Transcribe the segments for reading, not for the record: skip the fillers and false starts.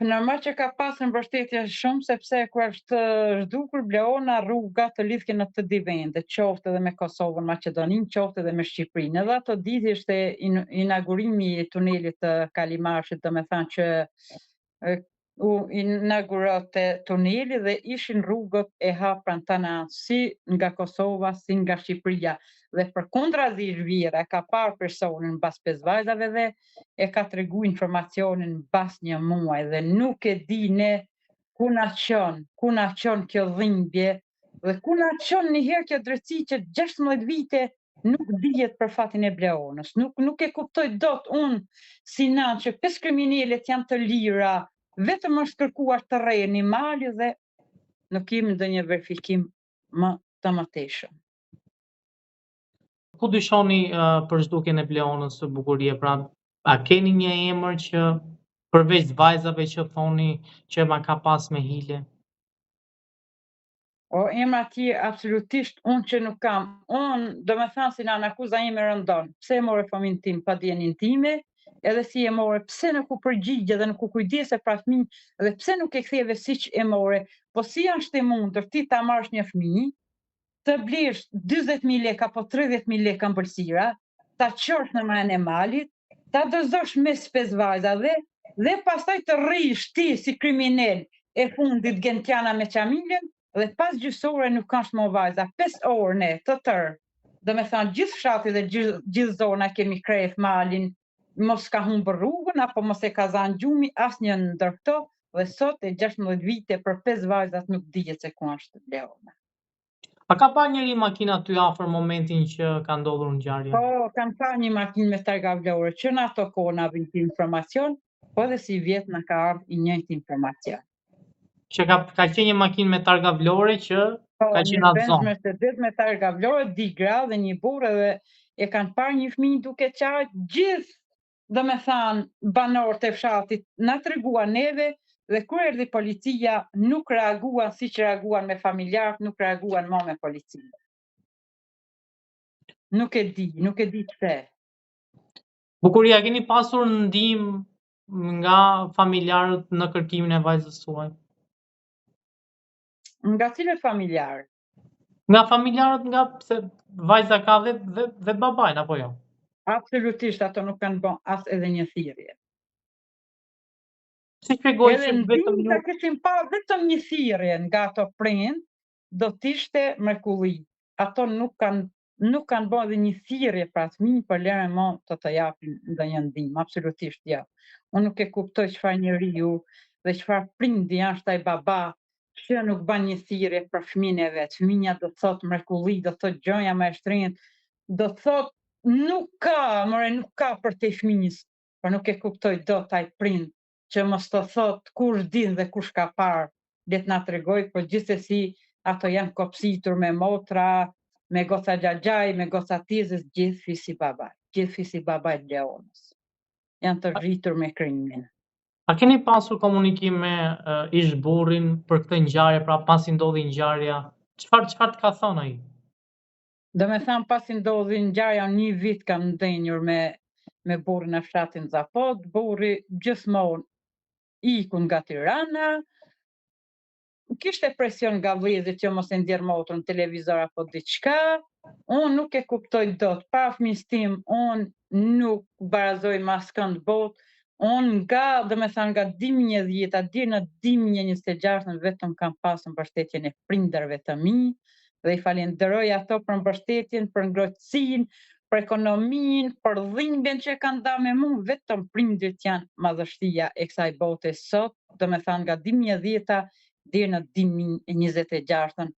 Normal që ka pasur mbështetje shumë sepse kur është zhdukur Bleona rruga të lidhje në të dy vende, qoftë edhe me Kosovën, Maqedoninë, qoftë edhe me Shqipërinë. Edhe ato ditë ishte inaugurimi i tunelit të Kalimashit, domethënë që u inaugurote tuneli dhe ishin rrugët e hapura në tana si nga Kosova si nga Shqipëria. Dhe përkundrazi Zhvira ka parë personin mbas 5 vajzave dhe e ka tregu informacionin mbas 1 muaj dhe nuk e di ne ku na qon kjo dhimbje dhe ku na qon njëherë kjo drejtësi që 16 vite nuk dihet për fatin e Bleonës. Nuk e kuptoj dot unë si nan që 5 kriminalet janë të lira, vetëm është kërkuar terreni, mali dhe nuk kemi ndonjë verifikim më të mëtejshëm. Ku dyshoni për zhdukjen e Bleonës së Bukurie? Pra, a keni një emër që përveç vajzave që thoni që ma ka pas me hile? O emra ti absolutisht unë që nuk kam. Unë do me thanë si në akuza ime rëndon. Pse e more fëmin tim pa dijenin time, edhe si e more, pse nuk u përgjigje dhe nuk u kujdese pra fëmijë, dhe pse nuk e ktheve siç e more, po si është e mundur ti ta marrësh një fëmijë, të blesh 40.000 lekë apo 30.000 lekë ëmbëlsira, ta qosh në malën e malit, ta dozosh mes 5 vajza dhe pastaj të rrish ti si kriminal e fundit Gentiana me familjen dhe pas gjysore nuk kanë më vajza, 5 orë ne të tërë. Do me thënë gjithë fshati dhe gjithë zona kemi krejt malin, mos ka humbur rrugën apo mos e ka zanë gjumi asnjë ndër këto dhe sot e 16 vite për 5 vajzat nuk dihet se ku është Bleona. A ka pa njëri makina ty afër momentin që ka ndodhur ngjarja? Po, kam pa një makinë me targa vlore që në ato kohë na vjen informacion, po dhe si vjet na ka ardhur i njëjti informacion. Që ka qenë një makinë me targa vlore që ka qenë atë zonë. Mercedes me targa vlore, di gra dhe një burrë dhe e kanë parë një fëmijë duke qartë gjithë, domethënë banorët e fshatit na treguan neve dhe kur erdhi policia nuk reaguan siç reaguan me familjarët, nuk reaguan më me policinë. Nuk e di pse. Bukuria, keni pasur ndihmë nga familjarët në kërkimin e vajzës suaj? Nga cilët familjarë? Nga familjarët, nga pse vajza ka dhe babajn apo jo? Absolutisht ato nuk kanë bën as edhe një thirrje. Si shpjegoj që vetëm ta kishim pa vetëm një thirrje nga ato prind, do të ishte mrekulli. Ato nuk kanë bën edhe një thirrje pra fëmijë për lere më të japin ndonjë ndihmë, absolutisht jo. Unë nuk e kuptoj çfarë njeriu dhe çfarë prindi është ai baba që nuk bën një thirrje për fëmijën e vet. Fëmia do të thotë mrekulli, do të thotë gjonja më e shtrenjtë, do të thotë nuk ka për te fëmijës, por nuk e kuptoj dot ai prind që mos të thot kush din dhe kush ka parë, le të na tregoj, por gjithsesi ato janë kopsitur me motra, me goca xhaxhaj, me goca tizës, gjithë fisi babaj Bleonës. Janë të rritur me krimin. A keni pasur komunikim me ish burrin për këtë ngjarje, pra pasi ndodhi ngjarja? Çfarë të ka thënë ai? Do me thënë pasi ndodhi ngjarja, 1 vit kam ndenjur me burrin e fshatin Zapot, burri gjithmonë ikun nga Tirana, kishte presion nga vëllezërit që mos e nxjerr motrën në televizor apo diçka. Unë nuk e kuptoj dot. Para fëmijës tim, unë nuk barazoj me askënd botë. Unë nga 2010 deri në 2026 vetëm kam pasur mbështetjen e prindërve të mi dhe i falenderoj ato për mbështetjen, për ngrohtësinë, për ekonominë, për dhimbjen që kanë dhënë me mua, vetëm prindërit janë madhështia e kësaj bote sot, nga 2010 deri në 2026.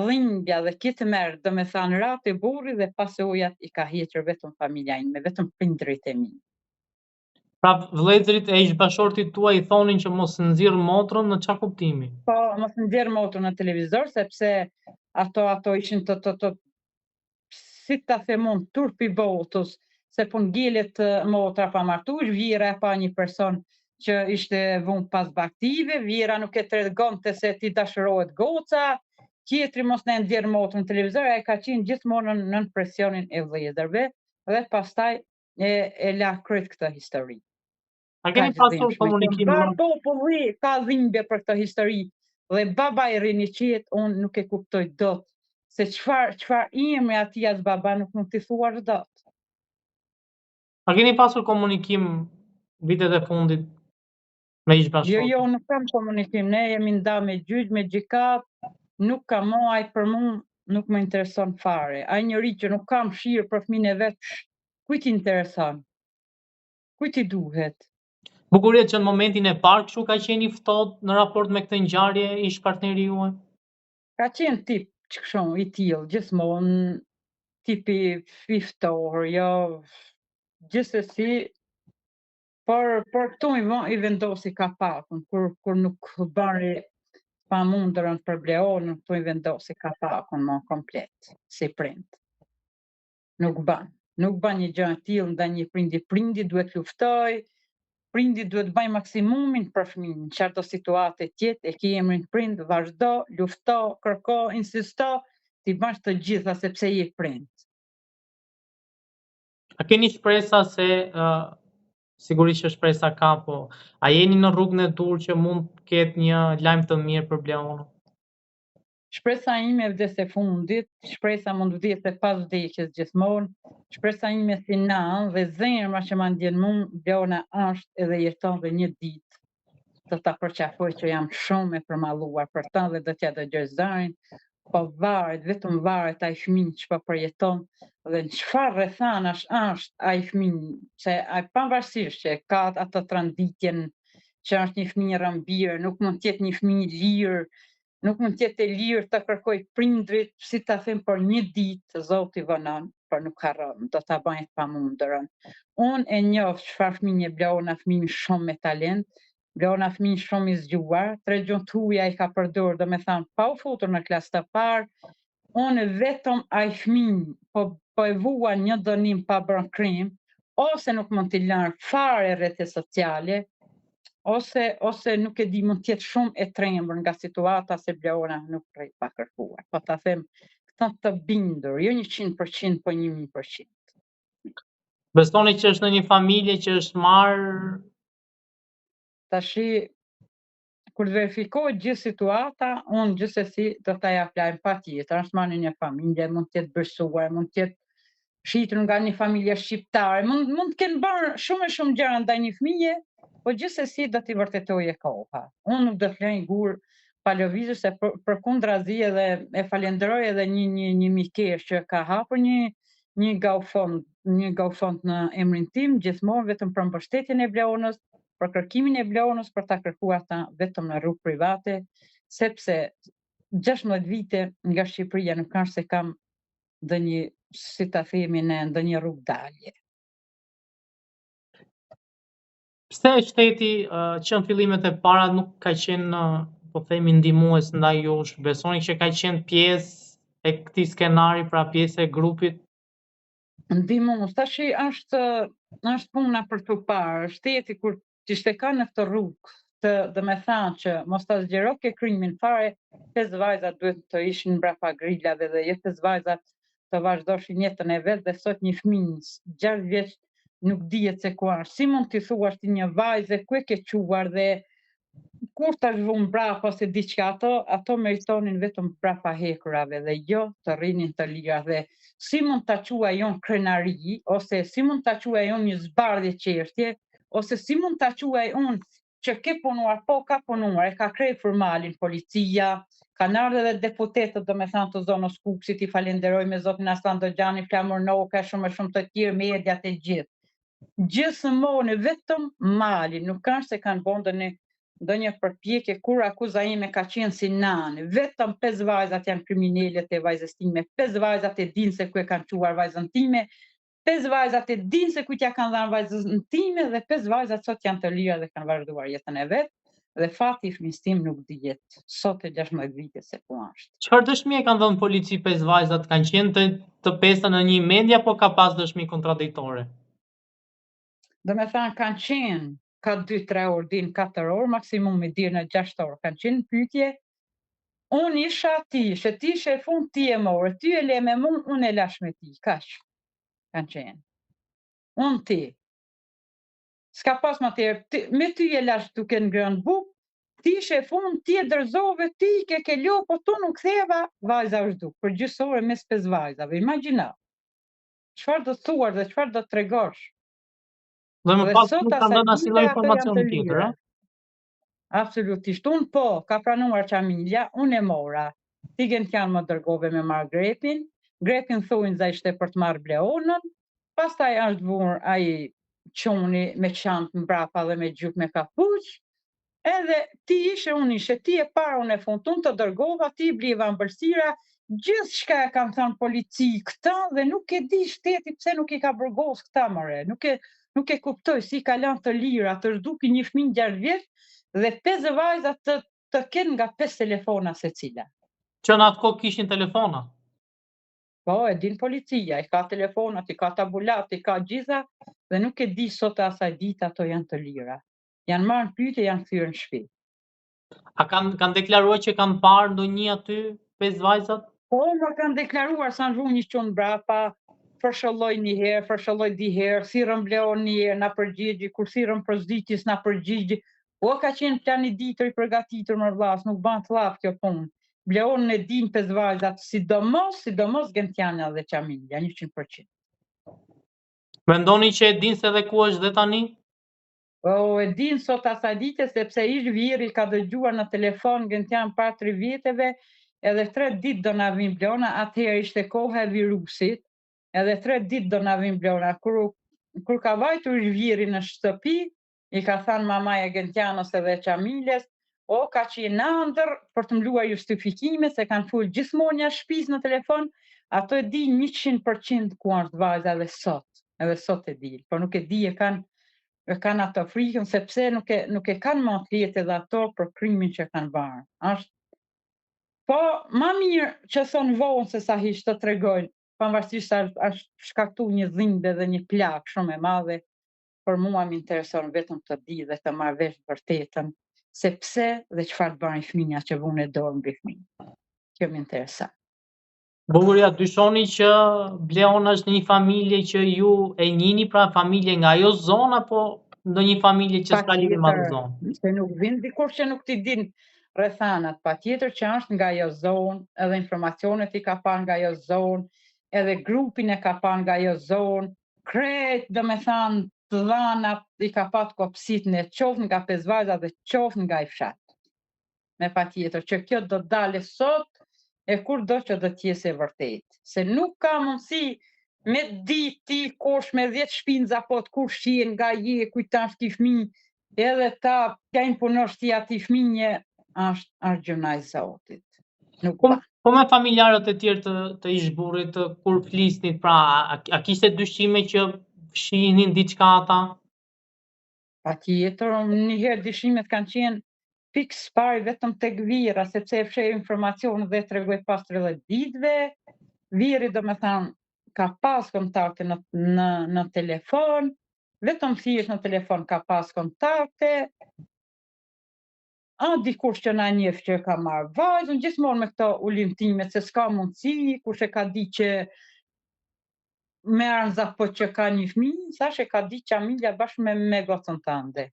Dhimbja dhe kitë merë, ratë e burri dhe pasojat i ka hequr vetëm familja ime, vetëm prindërit e mi. Pra vëllezërit e ish bashortit tuaj i thonin që mos nxjerr motrën në çfarë kuptimi? Po, mos nxjerr motrën në televizor sepse ato ishin si ta themon turpi botës, se po ngjelet motra pa martuar, vjera pa një person që ishte vënë pas baktive, vjera nuk e tregonte se ti dashurohet goca, tjetri mos në nxjerr motrën në televizor, ai ka qenë gjithmonë nën presionin e vëllezërve dhe pastaj e la krejt këtë histori. A keni pasur komunikim Ba populli ka dhimbje për këtë histori dhe baba i rini qetë, unë nuk e kuptoj dot se çfarë emri ati as baba nuk mund t'i thuash dot. A keni pasur komunikim vitet e fundit me ish bashkëpunëtor? Jo, nuk kam komunikim, ne jemi nda me gjyq, me gjikat, nuk kam ai për mua nuk më intereson fare. Ai njeri që nuk kam shirë për fëmin e vet, kujt i intereson? Kujt i duhet? Bukuria që në momentin e parë kështu ka qenë i ftohtë në raport me këtë ngjarje ish partneri juaj? Ka qenë tip që këshon i tillë, gjithmonë tipi fiftor, jo gjithsesi, por këtu i vendosi kapakun, kur nuk bari pa mundërën për Bleonën, këtu i vendosi kapakun më komplet, si prind. Nuk ban një gjë e tillë ndaj një prindi duhet luftoj, prindi duhet bëj maksimumin për fëmijën, çfarëdo situate tjetë, e ke emrin prind, vazhdo, lufto, kërko, insisto, ti bash të gjitha sepse je prind. A keni shpresa se sigurisht që shpresa ka, po a jeni në rrugën e dur që mund të ketë një lajm të mirë për Bleonën? Shpresa ime vdes e fundit, shpresa mund vdes e pas vdekjes gjithmonë, shpresa ime si nan dhe zemra që ma ndjen mua, Bleona është edhe jeton dhe një ditë do ta përqafoj që jam shumë e përmalluar për ta dhe do t'ja dëgjoj zërin, po vetëm varet ai fëmijë që po përjeton dhe në çfarë rrethanash është ai fëmijë, se ai pavarësisht që ka atë tranditjen që është një fëmijë rrambir, nuk mund të jetë një fëmijë i lirë, nuk mund të jetë e lirë të kërkoj prindrit, si ta them, për një ditë, Zoti vënon, por nuk harron, do ta bëjë të pamundërën. Unë e njoh çfarë fëmijë e Bleona, fëmijë shumë me talent, Bleona fëmijë shumë i zgjuar, 3 gjuhë tuaja i ka përdorur, domethënë pa u futur në klasë të parë. Unë vetëm ai fëmijë po e vua një dënim pa bërë krim, ose nuk mund t'i lënë fare rrjetet sociale, ose nuk e di, mund të jetë shumë e trembur nga situata se Bleona nuk rri pa kërkuar. Po ta them këtë të bindur, jo 100%, po 1000%. Besoni që është në një familje që është marrë? Tashi, kur verifikohet gjithë situata, unë gjithsesi do ta jap lajm patjetër, është marrë në një familje, mund të jetë bërsuar, mund të jetë shitur nga një familje shqiptare, mund të kenë bërë shumë gjëra ndaj një fëmije, po gjithsesi do t'i vërtetojë koha. Unë nuk do të lëj gur pa lëvizur, se përkundrazi edhe e falenderoj edhe një mikesh që ka hapur një GoFund në emrin tim, gjithmonë vetëm për mbështetjen e Bleonës, për kërkimin e Bleonës, për ta kërkuar ta vetëm në rrugë private, sepse 16 vite nga Shqipëria nuk është se kam ndonjë, si ta themi ne, ndonjë rrugë dalje. Pse shteti që në fillimet e para nuk ka qenë, po themi, ndihmues ndaj jush? Besoni që ka qenë pjesë e këtij skenari, pra pjesë e grupit? Ndihmues, tashi është puna për tu parë. Shteti kur t'ishte ka në këtë rrugë të me thanë që mos ta zgjeroke krimin fare, 5 vajzat duhet të ishin mbrapa grilave dhe jo 5 vajzat të vazhdoshin jetën e vet, dhe sot një fëmijë 6 vjeç nuk dihet se ku është. Si mund t'i thuash ti një vajze ku e ke quar dhe kur ta zhvon mbrapa ose diçka, ato meritonin vetëm mbrapa hekurave dhe jo të rrinin të lira. Dhe si mund ta quaj unë krenari, ose si mund ta quaj unë një zbardhje çështje, ose si mund ta quaj unë që ke punuar, po ka punuar, e ka krejt formalin policia, kanë ardhur edhe deputetët, domethënë të zonës Kukësit, i falenderoj me zotin Aslan Dogjani, Flamur Noka, shumë të tjerë, mediat e gjithë. Gjithmonë vetëm malin, nuk kanë se kanë bën ndonjë përpjekje, kur akuza ime ka qenë si nani, vetëm 5 vajzat janë kriminele te vajzës time, 5 vajzat e dinë se ku e kanë quar vajzën time, 5 vajzat e dinë se kujt ja kanë dhënë vajzën time, dhe 5 vajzat sot janë të lira dhe kanë vazhduar jetën e vet, dhe fati i fëmijës tim nuk dihet sot e 16 vite se ku është. Çfarë dëshmi e kanë dhënë polici 5 vajzat? Kanë qenë të pesta në një media, apo ka pas dëshmi kontradiktore? Domethënë kanë qenë ka 2-3 orë, din 4 orë, maksimumi deri në 6 orë kanë qenë pyetje. Unë isha ti, që ti ishe fund, ti e morë, ty e le me mua, unë e lash me ti, kaq kanë qenë. Unë ti. s'ka pas më tjerë, me ty e lash duke ngrënë buk, ti shefun, ti e dërzove, ti ke lo, po tu nuk theva, vajza është duk, për gjysore mes 5 vajzave, imagjina. Çfarë do të thuar dhe çfarë do të tregosh? Dhe më Dhe pas sot nuk kanë dhënë asnjë lloj ato janë të informacioni tjetër, lira. Absolutisht. Unë po, ka pranuar Çamilja, unë e mora. Tigen t'janë më dërgove me marrë grepin, grepin thujnë za ishte për të marrë Bleonën, pastaj është vurë ai quni me çantë mbrapa dhe me gjuk me kapuç, edhe ti ishe, unë ishe, ti e para, unë e fund, unë të dërgova, ti bliva mbëlsira, gjithë shka e kam thënë polici këta, dhe nuk e di shteti pse nuk i ka burgos këta, more, nuk e kuptoj si ka lanë të lira, të zhduki një fëmijë 6 vjeç, dhe 5 vajza të kenë nga 5 telefona secila. Që në atë kohë kishin telefona. Po, e din policia, i ka telefonat, i ka tabulat, i ka gjitha, dhe nuk e di sot asaj ditë ato janë të lira. Janë marrë në pyetje, janë kthyer në shtëpi. A kanë deklaruar që kanë parë ndonjë aty 5 vajzat? Po, më kanë deklaruar sa në vrunë një qunë brapa, përshëlloj një herë, përshëlloj di herë, thirrën Bleon një herë, na përgjigji, kur thirrën përsëritjes na përgjigji. O ka qenë plani ditër i përgatitur më vllas, nuk ban thllaf kjo punë. Bleon e din 5 vajzat, sidomos Gentiana dhe Çamilja, 100%. Mendoni që e din se dhe ku është dhe tani? O e din sot asaj dite sepse ish vjeri ka dëgjuar në telefon Gentian para 3 vjeteve, edhe 3 ditë do na vin Bleona, atëherë ishte koha e virusit, edhe 3 ditë do na vin Bleona. Kur ka vajtur ish vjeri në shtëpi, i ka thënë mamaja Gentianës edhe Çamiljes, o ka qenë ndër për të mbluar justifikime se kanë ful gjithmonë jashtë shtëpisë në telefon, ato e di 100% ku është vajza edhe sot e di, por nuk e di e kanë ato frikën sepse nuk e kanë më atletë edhe ato për krimin që kanë bërë. Po, ma mirë që thonë vonë se sa hiç të tregojnë, pavarësisht se është shkaktuar një dhimbje dhe një plagë shumë e madhe, por mua më intereson vetëm të di dhe të marr vesh vërtetën, se pse dhe çfarë bëjnë fëmia që vunë dorë mbi fëmijë. Kjo më intereson. Bukuria, dyshoni që Bleona është një familje që ju e njihni, pra familje nga ajo zonë apo ndonjë familje që s'ka lidhje me atë zonë? Se nuk vin dikush që nuk ti din rrethanat, patjetër që është nga ajo zonë, edhe informacionet i ka parë nga ajo zonë, edhe grupin e ka parë nga ajo zonë, krejt domethënë të dhanat i ka patë kopsit në qoftë nga 5 vajza dhe qoftë nga i fshat. Me patjetër që kjo do të dalë sot e kur do që do t'jesë e vërtet. Se nuk ka mundësi me ti kosh me 10 shpinza po të kur shien nga je kujtan shti fëmijë, edhe ta kajnë punosh ti ati fëmijë, është gjëna e Zotit. Nuk pa. Po me familjarët e tjerë të ish burrit kur flisnit, pra a kishte dyshime që fshihnin diçka ata? Patjetër, njëherë dyshimet kanë qenë fiks pari vetëm tek vira, sepse e fsheh informacion dhe tregoj pas 30 ditëve. Viri domethënë ka pas kontakte në telefon, vetëm thjesht në telefon ka pas kontakte. Dikush që na njeh që ka marrë vajzën, gjithmonë me këto ulimtimet se s'ka mundësi, kush e ka di që merren za po që ka një fëmijë, thash e ka di Çamilja bashkë me gocën tënde.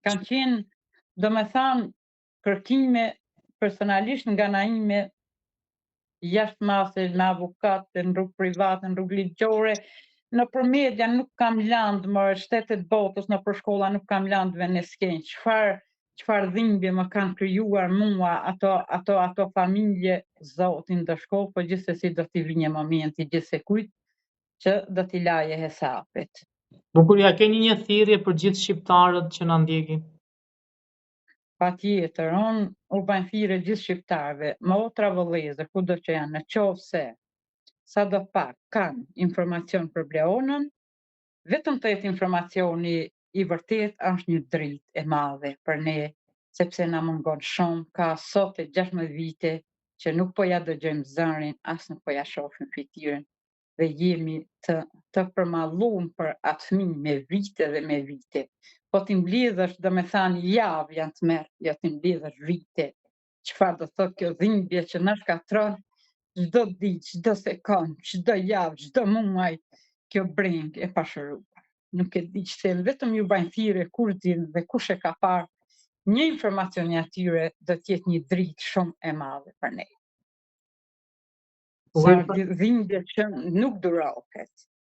Kanë qenë, domethënë, kërkime personalisht nga ana ime jashtë mase me avokat, në rrugë private, në rrugë ligjore, në për media nuk kam landë më shtetet botës, në për shkolla nuk kam landëve në skenjë. Çfarë dhimbje më kanë krijuar mua ato familje, Zotin ndëshkohë, po gjithsesi do t'i vi një momenti gjithsekujt që do t'i laje hesapet. Bukuria, keni një thirrje për gjithë shqiptarët që na ndjekin? Patjetër, unë u bën thirrje gjithë shqiptarëve, motra vëllezër, kudo që janë, nëse sadopak kanë informacion për Bleonën, vetëm të jetë informacioni i vërtet është një dritë e madhe për ne, sepse na mungon shumë, ka sot e 16 vite që nuk po ja dëgjojmë zërin, as nuk po ja shohim fytyrën, dhe jemi të përmalluar për atë fëmijë me vite dhe me vite. Po t'i mbledhësh, domethënë javë janë të merr, jo t'i mbledhësh vite. Çfarë do thotë kjo dhimbje që na shkatron çdo ditë, çdo sekond, çdo javë, çdo muaj. kjo breng e pashëruar. Nuk e di që thellë, vetëm ju bajnë thirrje kur din dhe kush e ka parë, një informacion i atyre do t'jetë një dritë shumë e madhe për ne. Sa dhimbje që nuk durohet.